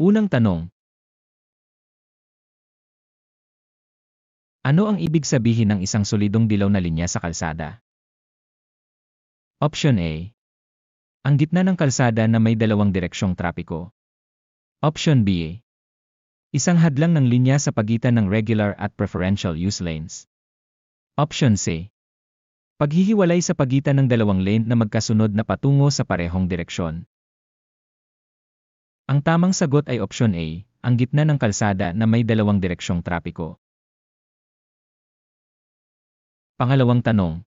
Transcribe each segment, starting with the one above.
Unang tanong. Ano ang ibig sabihin ng isang solidong dilaw na linya sa kalsada? Option A. Ang gitna ng kalsada na may dalawang direksyong trapiko. Option B. Isang hadlang ng linya sa pagitan ng regular at preferential use lanes. Option C. Paghihiwalay sa pagitan ng dalawang lane na magkasunod na patungo sa parehong direksyon. Ang tamang sagot ay Option A, ang gitna ng kalsada na may dalawang direksyong trapiko. Pangalawang tanong.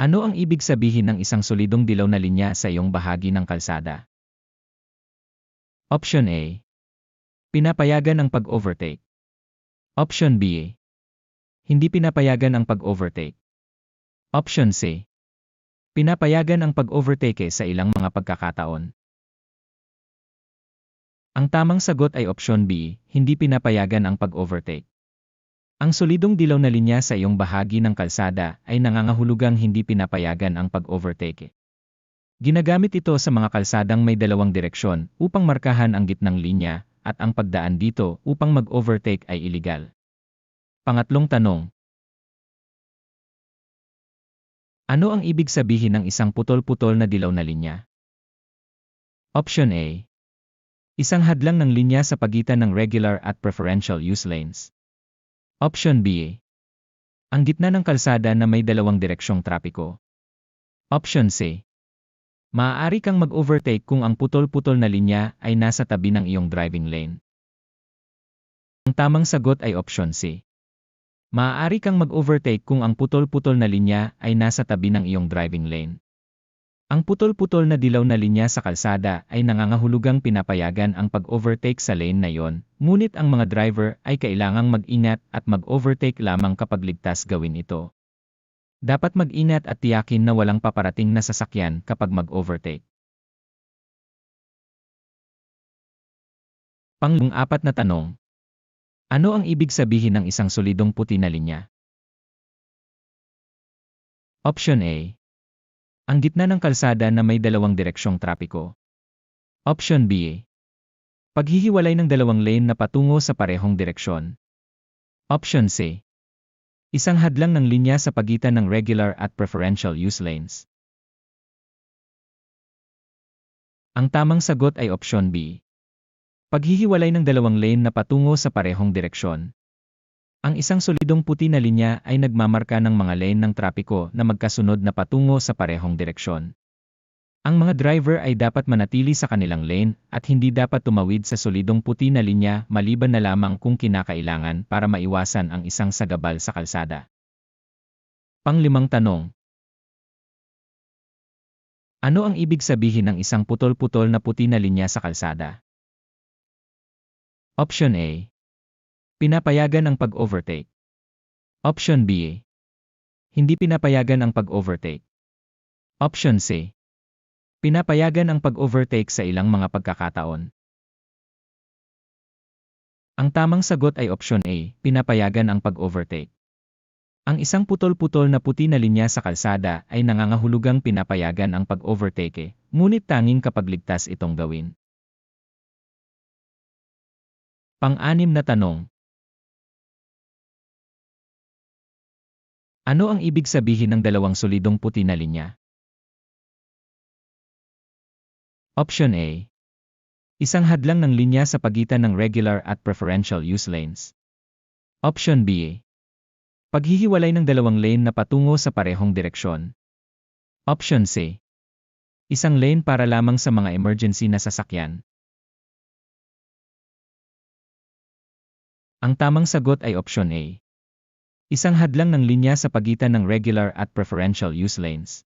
Ano ang ibig sabihin ng isang solidong dilaw na linya sa iyong bahagi ng kalsada? Option A. Pinapayagan ang pag-overtake. Option B. Hindi pinapayagan ang pag-overtake. Option C. Pinapayagan ang pag-overtake sa ilang mga pagkakataon. Ang tamang sagot ay Option B, hindi pinapayagan ang pag-overtake. Ang solidong dilaw na linya sa iyong bahagi ng kalsada ay nangangahulugang hindi pinapayagan ang pag-overtake. Ginagamit ito sa mga kalsadang may dalawang direksyon upang markahan ang gitnang linya at ang pagdaan dito upang mag-overtake ay iligal. Pangatlong tanong. Ano ang ibig sabihin ng isang putol-putol na dilaw na linya? Option A. Isang hadlang ng linya sa pagitan ng regular at preferential use lanes. Option B. Ang gitna ng kalsada na may dalawang direksyong trapiko. Option C. Maaari kang mag-overtake kung ang putol-putol na linya ay nasa tabi ng iyong driving lane. Ang tamang sagot ay Option C. Maaari kang mag-overtake kung ang putol-putol na linya ay nasa tabi ng iyong driving lane. Ang putol-putol na dilaw na linya sa kalsada ay nangangahulugang pinapayagan ang pag-overtake sa lane na iyon, ngunit ang mga driver ay kailangang mag-ingat at mag-overtake lamang kapag ligtas gawin ito. Dapat mag-ingat at tiyakin na walang paparating na sasakyan kapag mag-overtake. Pang-4 na tanong. Ano ang ibig sabihin ng isang solidong puti na linya? Option A. Ang gitna ng kalsada na may dalawang direksyong trapiko. Option B. Paghihiwalay ng dalawang lane na patungo sa parehong direksyon. Option C. Isang hadlang ng linya sa pagitan ng regular at preferential use lanes. Ang tamang sagot ay Option B. Paghihiwalay ng dalawang lane na patungo sa parehong direksyon. Ang isang solidong puti na linya ay nagmamarka ng mga lane ng trapiko na magkasunod na patungo sa parehong direksyon. Ang mga driver ay dapat manatili sa kanilang lane at hindi dapat tumawid sa solidong puti na linya maliban na lamang kung kinakailangan para maiwasan ang isang sagabal sa kalsada. Pang-5 tanong. Ano ang ibig sabihin ng isang putol-putol na puti na linya sa kalsada? Option A. Pinapayagan ang pag-overtake. Option B. Hindi pinapayagan ang pag-overtake. Option C. Pinapayagan ang pag-overtake sa ilang mga pagkakataon. Ang tamang sagot ay Option A, pinapayagan ang pag-overtake. Ang isang putol-putol na puti na linya sa kalsada ay nangangahulugang pinapayagan ang pag-overtake, ngunit tanging kapag ligtas itong gawin. Pang-6 na tanong. Ano ang ibig sabihin ng dalawang solidong puti na linya? Option A. Isang hadlang ng linya sa pagitan ng regular at preferential use lanes. Option B. Paghihiwalay ng dalawang lane na patungo sa parehong direksyon. Option C. Isang lane para lamang sa mga emergency na sasakyan. Ang tamang sagot ay Option A. Isang hadlang ng linya sa pagitan ng regular at preferential use lanes.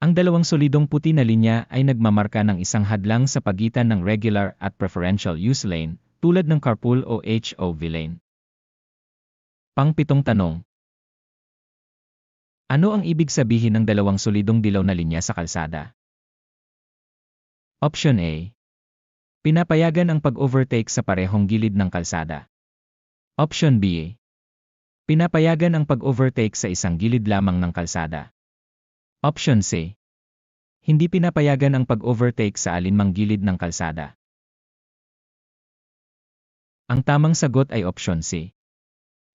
Ang dalawang solidong puti na linya ay nagmamarka ng isang hadlang sa pagitan ng regular at preferential use lane, tulad ng carpool o HOV lane. Pang-7 tanong. Ano ang ibig sabihin ng dalawang solidong dilaw na linya sa kalsada? Option A. Pinapayagan ang pag-overtake sa parehong gilid ng kalsada. Option B. Pinapayagan ang pag-overtake sa isang gilid lamang ng kalsada. Option C. Hindi pinapayagan ang pag-overtake sa alinmang gilid ng kalsada. Ang tamang sagot ay option C.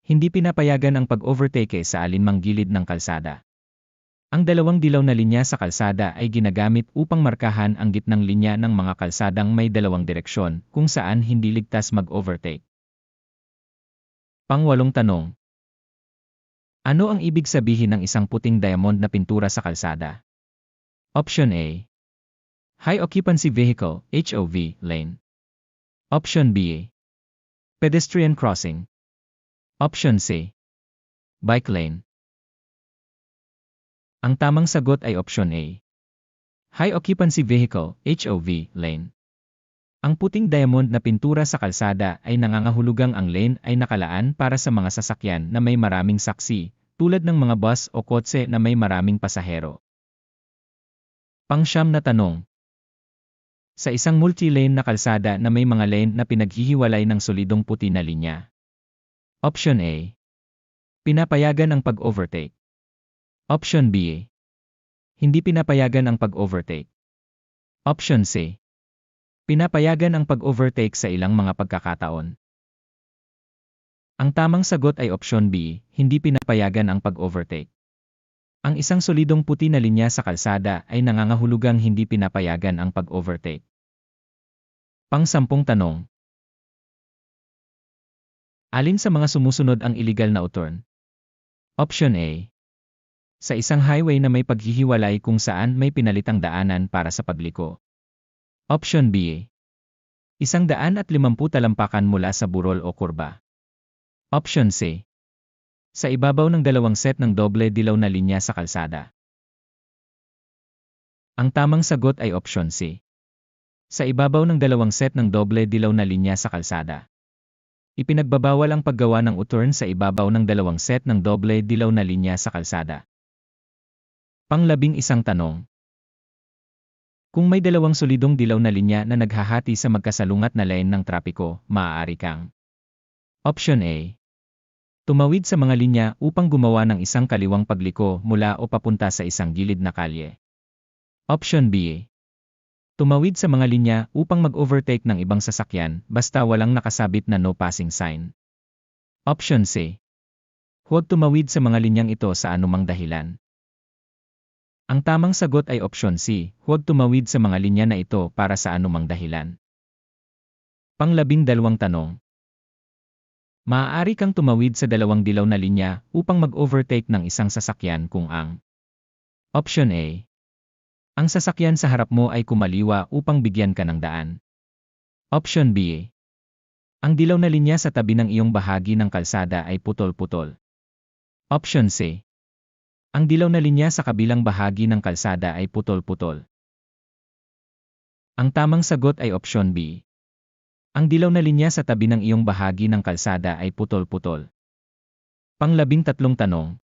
Hindi pinapayagan ang pag-overtake sa alinmang gilid ng kalsada. Ang dalawang dilaw na linya sa kalsada ay ginagamit upang markahan ang gitnang linya ng mga kalsadang may dalawang direksyon kung saan hindi ligtas mag-overtake. Pang-8 tanong. Ano ang ibig sabihin ng isang puting diamond na pintura sa kalsada? Option A. High Occupancy Vehicle, HOV, lane. Option B. Pedestrian crossing. Option C. Bike lane. Ang tamang sagot ay option A. High Occupancy Vehicle, HOV, lane. Ang puting diamond na pintura sa kalsada ay nangangahulugang ang lane ay nakalaan para sa mga sasakyan na may maraming saksi, tulad ng mga bus o kotse na may maraming pasahero. Pang-9 na tanong. Sa isang multi-lane na kalsada na may mga lane na pinaghihiwalay ng solidong puti na linya. Option A. Pinapayagan ang pag-overtake. Option B. Hindi pinapayagan ang pag-overtake. Option C. Pinapayagan ang pag-overtake sa ilang mga pagkakataon. Ang tamang sagot ay option B, hindi pinapayagan ang pag-overtake. Ang isang solidong puti na linya sa kalsada ay nangangahulugang hindi pinapayagan ang pag-overtake. Pang-10 tanong. Alin sa mga sumusunod ang illegal na U-turn? Option A. Sa isang highway na may paghihiwalay kung saan may pinalitang daanan para sa pagliko. Option B. 150 talampakan mula sa burol o kurba. Option C. Sa ibabaw ng dalawang set ng doble dilaw na linya sa kalsada. Ang tamang sagot ay option C. Sa ibabaw ng dalawang set ng doble dilaw na linya sa kalsada. Ipinagbabawal ang paggawa ng U-turn sa ibabaw ng dalawang set ng doble dilaw na linya sa kalsada. Pang-11 tanong. Kung may dalawang solidong dilaw na linya na naghahati sa magkasalungat na lane ng trapiko, maaari kang Option A. Tumawid sa mga linya upang gumawa ng isang kaliwang pagliko mula o papunta sa isang gilid na kalye. Option B. Tumawid sa mga linya upang mag-overtake ng ibang sasakyan basta walang nakasabit na no passing sign. Option C. Huwag tumawid sa mga linyang ito sa anumang dahilan. Ang tamang sagot ay option C, huwag tumawid sa mga linya na ito para sa anumang dahilan. Pang-12 tanong. Maaari kang tumawid sa dalawang dilaw na linya upang mag-overtake ng isang sasakyan kung ang Option A. Ang sasakyan sa harap mo ay kumaliwa upang bigyan ka ng daan. Option B. Ang dilaw na linya sa tabi ng iyong bahagi ng kalsada ay putol-putol. Option C. Ang dilaw na linya sa kabilang bahagi ng kalsada ay putol-putol. Ang tamang sagot ay option B. Ang dilaw na linya sa tabi ng iyong bahagi ng kalsada ay putol-putol. Pang-13 tanong.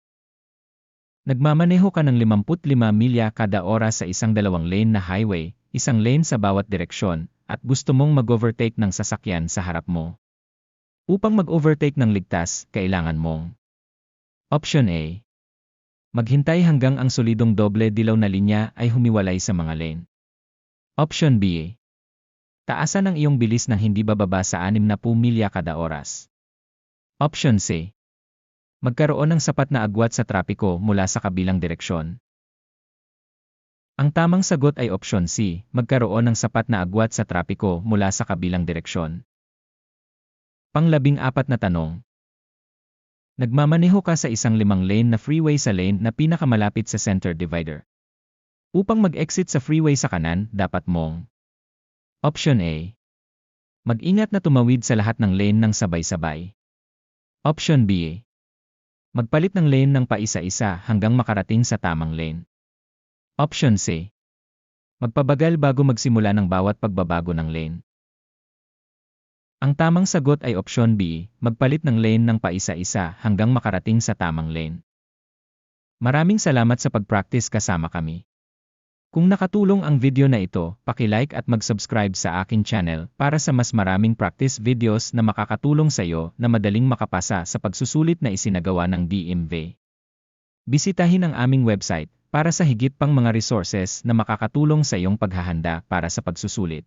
Nagmamaneho ka ng 55 milya kada oras sa isang dalawang lane na highway, isang lane sa bawat direksyon, at gusto mong mag-overtake ng sasakyan sa harap mo. Upang mag-overtake ng ligtas, kailangan mong Option A. Maghintay hanggang ang solidong doble dilaw na linya ay humiwalay sa mga lane. Option B. Taasan ang iyong bilis ng hindi bababa sa 60 milya kada oras. Option C. Magkaroon ng sapat na agwat sa trapiko mula sa kabilang direksyon. Ang tamang sagot ay option C, magkaroon ng sapat na agwat sa trapiko mula sa kabilang direksyon. Pang-14 na tanong. Nagmamaneho ka sa isang 5-lane na freeway sa lane na pinakamalapit sa center divider. Upang mag-exit sa freeway sa kanan, dapat mong Option A. Mag-ingat na tumawid sa lahat ng lane ng sabay-sabay. Option B. Magpalit ng lane ng paisa-isa hanggang makarating sa tamang lane. Option C. Magpabagal bago magsimula ng bawat pagbabago ng lane. Ang tamang sagot ay option B, magpalit ng lane ng paisa-isa hanggang makarating sa tamang lane. Maraming salamat sa pag-practice kasama kami. Kung nakatulong ang video na ito, paki-like at mag-subscribe sa aking channel para sa mas maraming practice videos na makakatulong sa iyo na madaling makapasa sa pagsusulit na isinagawa ng DMV. Bisitahin ang aming website para sa higit pang mga resources na makakatulong sa iyong paghahanda para sa pagsusulit.